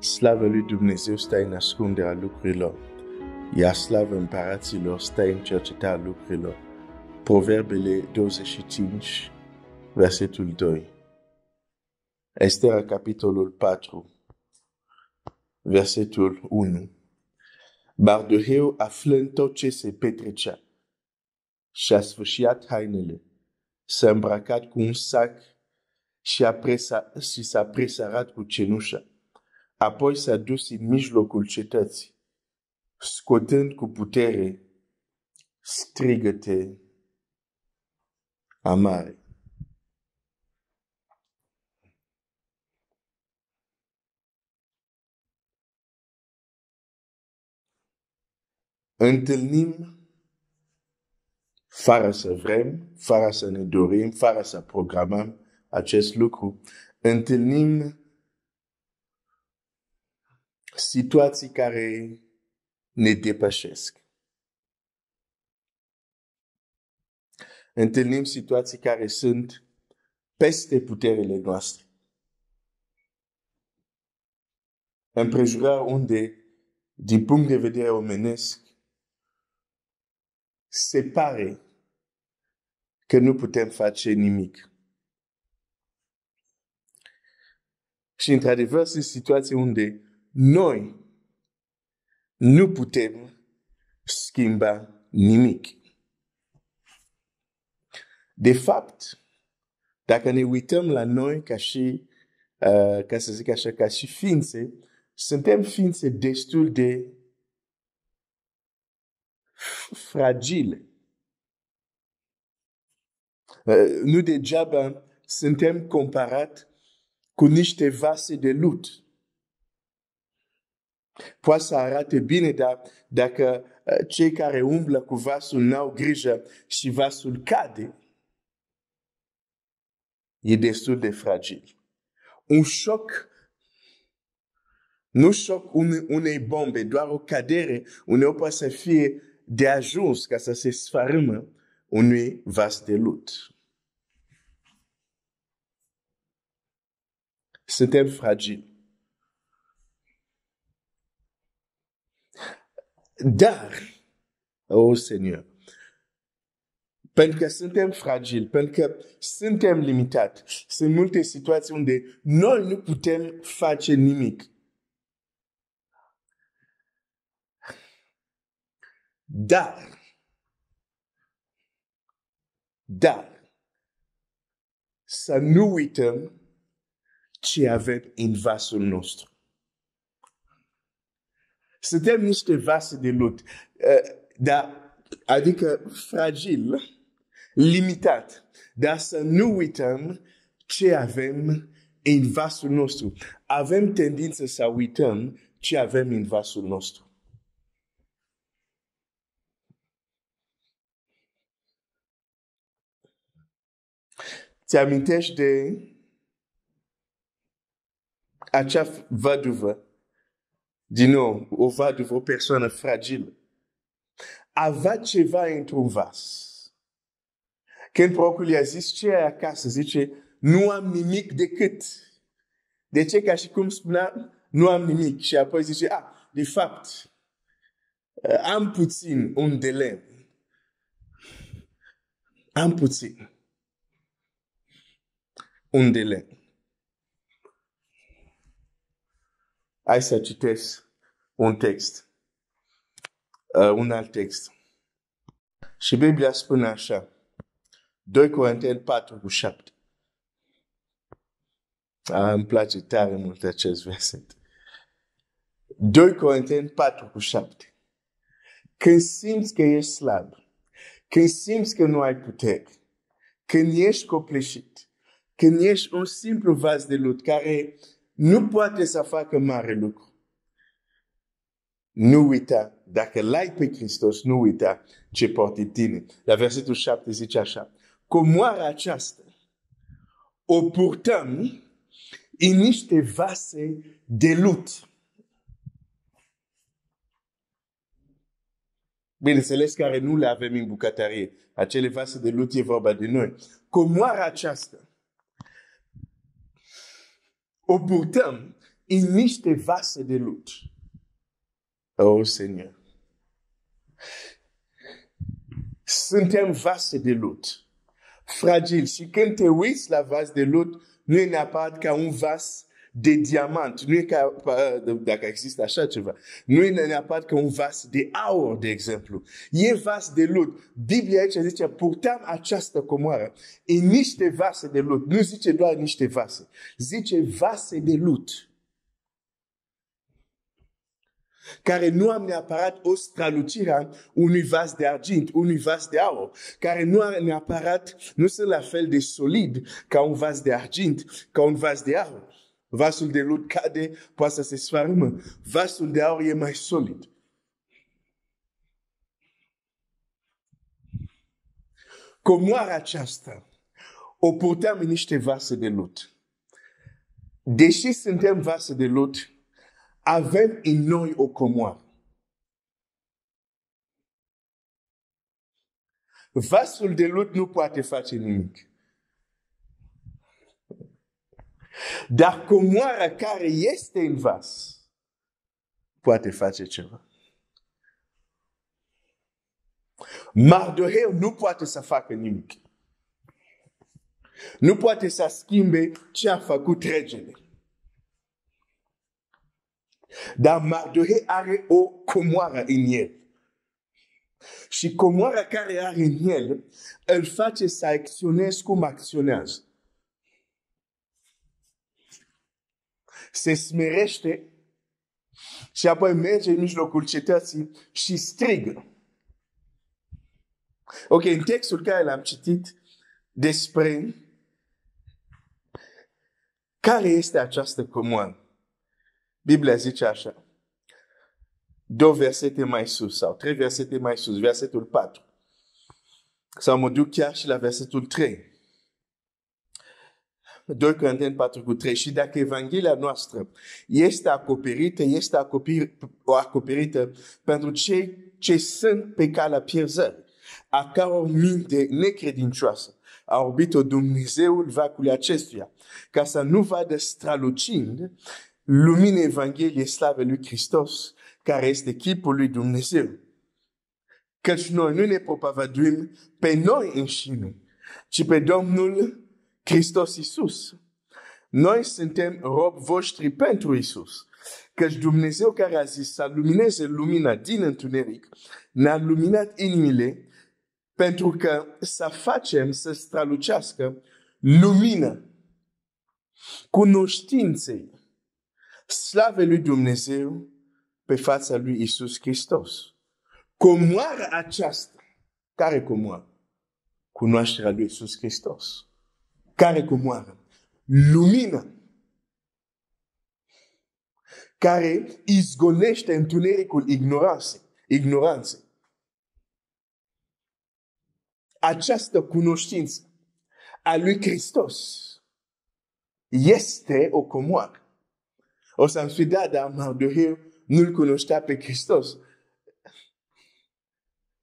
Slavă lui Dumnezeu stă în ascunderea lucrurilor, iar slavă împăraților stă în cercetarea lucrurilor. Proverbele 25, versetul 2. Estera, capitolul 4, versetul 1. Mardoheu, aflând tot ce se petrecea, și-a sfâșiat hainele, s-a îmbrăcat cu un sac și s-a presărat cu cenușă. Apoi s-a dus în mijlocul cetății, scotând cu putere strigăte amare. Întâlnim fără să vrem, fără să ne dorim, fără să programăm acest lucru. Întâlnim situații care ne depășesc. Întâlnim situații care sunt peste puterile noastre. Împrejurări unde, din punct de vedere omenesc, se pare că nu putem face nimic. Și într-adevăr sunt situații unde noi nu putem schimba nimic. De fapt, dacă ne uităm la noi ca și, ca să zic așa, ca și ființe, suntem ființe destul de fragile. Nu degeaba suntem comparat cu niște vase de lut. Poate să arate bine, dar dacă cei care umblă cu vasul n-au grijă și vasul cade, e destul de fragil. Un șoc, nu șoc unei bombe, doar o cadere, uneori poate să fie de ajuns ca să se sfărâmă unui vas de lut. Suntem fragili. Dar, Seigneur, pentru că suntem fragili, pentru că suntem limitați, sunt multe situații unde noi nu putem face nimic. Dar, să nu uităm ce avem în vasul nostru. Suntem niște vase de lut, adică fragil, limitat, dar să nu uităm ce avem în vasul nostru. Avem tendință să uităm ce avem în vasul nostru. Ți amintești de acea văduvă, din nou, o văduvă, o persoană fragilă, avea ceva într-un vas. Când prorocul i-a zis ce ai acasă, zice, nu am nimic decât. De ce? Ca și cum spunea, nu am nimic. Și apoi zice, de fapt, am puțin un de lemn. Am puțin un de lemn. Hai să citesc un text. Un alt text. Și Biblia spune așa. 2 Corinteni 4:7. Îmi place tare mult acest verset. 2 Corinteni 4:7. Când simți că ești slab, când simți că nu ai putere, când ești copleșit, când ești un simplu vas de lut care nu poate să facă mare lucru, nu uita, dacă l-ai pe Hristos, nu uita ce poate tine. La versetul 7 zice așa. Comoara aceasta o purtăm în niște vase de lut. Bineînțeles, care nu le avem în bucătărie. Acele vase de lut e vorba de noi. Comoara aceasta o purtăm în niște vase de lut. Oh, Seigneur! Suntem vase de lut. Fragil. Și când te uiți la vas de lut, nu e neapărat ca un vas de diamant. Nu e ca, dacă există așa ceva. Nu e neapărat ca un vas de aur, de exemplu. E vas de lut. Biblia aici zice, purtam această comoară în niște vase de lut. Nu zice doar niște vase. Zice vase de lut. Care nu am neapărat o strălucire a unui vas de argint, unui vas de aur, care nu are neapărat, nu sunt la fel de solid ca un vas de argint, ca un vas de aur. Vasul de lut cade, poate să se sfărâmă. Vasul de aur e mai solid. Comoara aceasta o purtam în niște vase de lut. Deși suntem vase de lut, avem în noi o comoară. Vasul de lut nu poate face nimic. Dar comoara care este în vas poate face ceva. Mardoheu nu poate să facă nimic. Nu poate să schimbe ce a făcut regele. Dar Mardoheu are o comoară în el. Și comoara care are în el îl face să acționeze cum acționează. Se smerește și apoi merge în mijlocul cetății și strigă. Ok, în textul care l-am citit despre care este această comoară. Biblia zice așa. 2 versete mai sus sau 3 versete mai sus, versetul 4. Sau mă duc chiar și la versetul 3. 2 Corinteni 4:3. Și dacă Evanghelia noastră este acoperită pentru cei ce sunt pe calea pierzării, a căror minte necredincioasă a orbit-o Dumnezeul vacului acestuia, ca să nu vadă strălucind lumina Evangheliei slavei lui Hristos, care este chipul lui Dumnezeu. Căci noi nu ne propovăduim pe noi înșine, ci pe Domnul Hristos Iisus. Noi suntem robi voștri pentru Iisus. Căci Dumnezeu care a zis să lumineze lumina din întuneric, ne-a luminat inimile pentru că să facem să strălucească lumina cunoștinței slavei lui Dumnezeu pe fața lui Iisus Hristos. Comoara aceasta, care comoară? Cunoașterea lui Iisus Hristos. Care comoară? Lumina care izgonește întunericul ignoranței. Această cunoștință a lui Hristos este o comoară. O să-mi spui, dar Mardoheu nu-L cunoștea pe Hristos.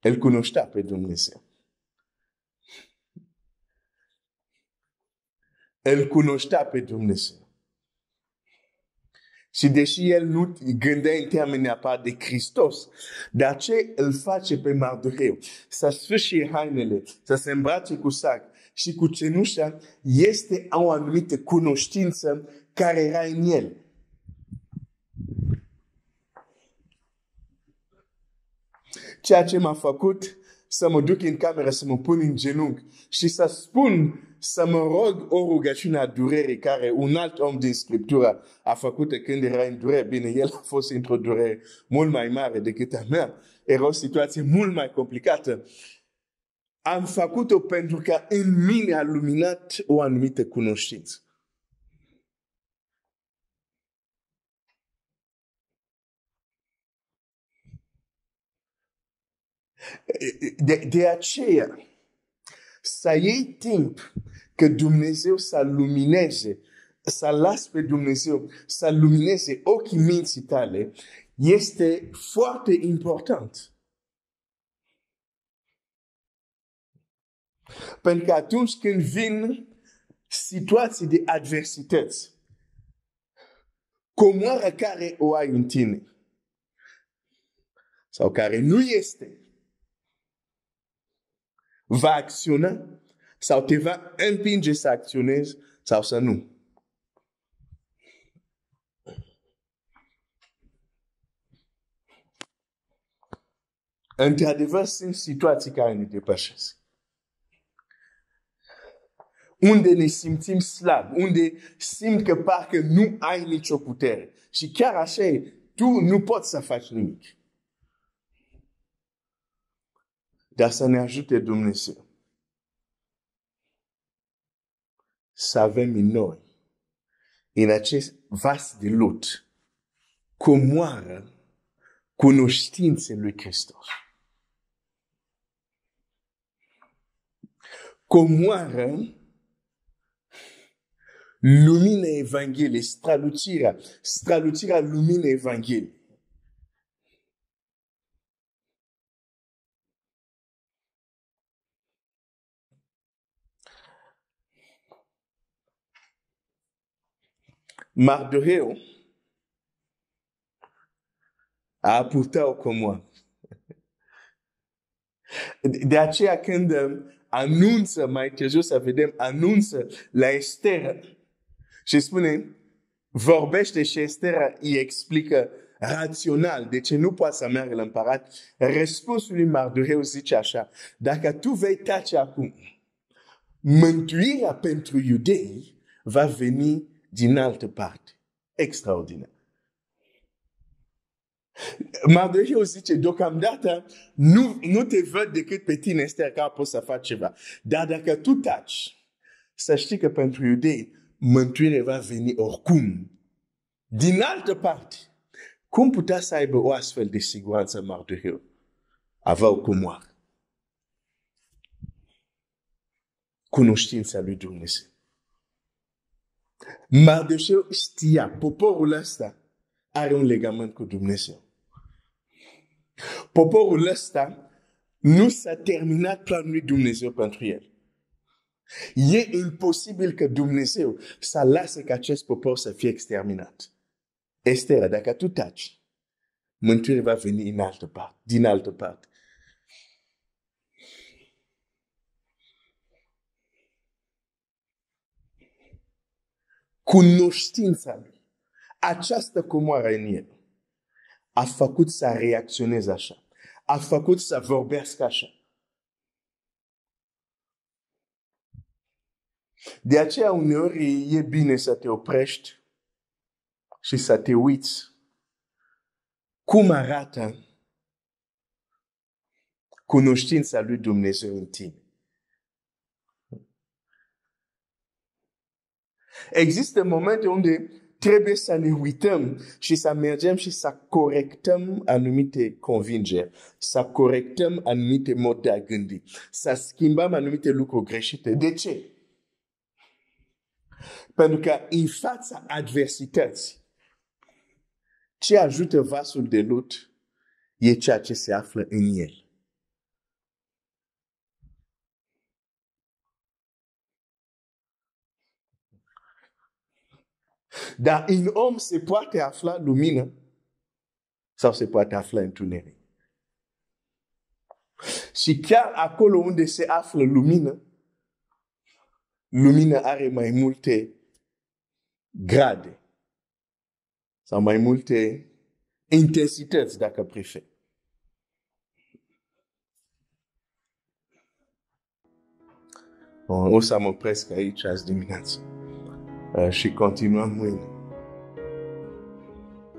El cunoștea pe Dumnezeu. El cunoștea pe Dumnezeu. Și deși el nu gândea în termeni neapărat de Hristos, dar ce îl face pe Mardoheu? Să sfârșie hainele, să se îmbrace cu sac și cu cenușa, este o anumită cunoștință care era în el. Ceea ce m-a făcut să mă duc în cameră, să mă pun în genunchi și să spun, să mă rog o rugăciune a durerii care un alt om din Scriptură a făcut când era în durere. Bine, el a fost într-o durere mult mai mare decât a mea. Era o situație mult mai complicată. Am făcut-o pentru că în mine a luminat o anumită cunoștință. De aceea, să iei timp că Dumnezeu să lumineze, să las pe Dumnezeu să lumineze ochii minții tale, este foarte important. Pentru că atunci când vin situații de adversități, comoară care o ai în tine sau care nu este, va acționa sau te va împinge să acționezi sau să nu. Într-adevăr, sunt situații care ne depășesc. Unde ne simțim slabi, unde simt că parcă nu ai nicio putere. Și chiar așa e, tu nu poți să faci nimic. Dar să ne ajute Dumnezeu să avem în noi, în acest vas de lut, comoară cunoștinței lui Hristos. Comoară lumina Evangheliei, strălucirea luminei Evangheliei. Mardoheu a purtat o comoară. De aceea când anunță, mai târziu să vedem, anunță la Ester și spune, vorbește și Ester îi explică rațional de ce nu poate să meargă la împărat. Răspunsul lui Mardoheu zice așa, dacă tu vei tace acum, mântuirea pentru iudei va veni din altă parte. Extraordinar. Mardoheu zice, deocamdată nu te văd decât pe tine, Ester, că poți să faci ceva. Dar dacă tu taci, să știi că pentru iudei, mântuirea va veni oricum. Din altă parte, cum putea să aibă o astfel de siguranță Mardoheu? Avea o comoară. Cunoștința lui Dumnezeu. Mardoheu știa, poporul ăsta are un legământ cu Dumnezeu. Poporul ăsta nu s-a terminat planul lui Dumnezeu pentru el. E imposibil că Dumnezeu să lase ca acest popor să fie exterminat. Ester, dacă tu taci, mântuirea va veni din altă parte. Cunoștința lui, această comoară în el, a făcut să reacționeze așa. A făcut să vorbească așa. De aceea uneori e bine să te oprești și să te uiți cum arată cunoștința lui Dumnezeu în tine. Există momente unde trebuie să ne uităm și să mergem și să corectăm anumite convingeri, să corectăm anumite mod de a gândi, să schimbăm anumite lucruri greșite. De ce? Pentru că în fața adversității, ce ajută vasul de lut e ceea ce se află în el. Dar în om se poate afla lumină sau se poate afla întuneric. Și chiar acolo unde se află lumină, lumina are mai multe grade sau mai multe intensități, dacă preferi. O să mă opresc aici azi dimineață și continuăm mâine.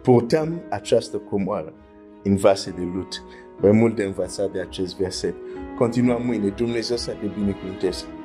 Purtăm această comoară în vase de lut. Mai mult de învățat de acest verset. Continuăm mâine. Dumnezeu să te binecuvânteze.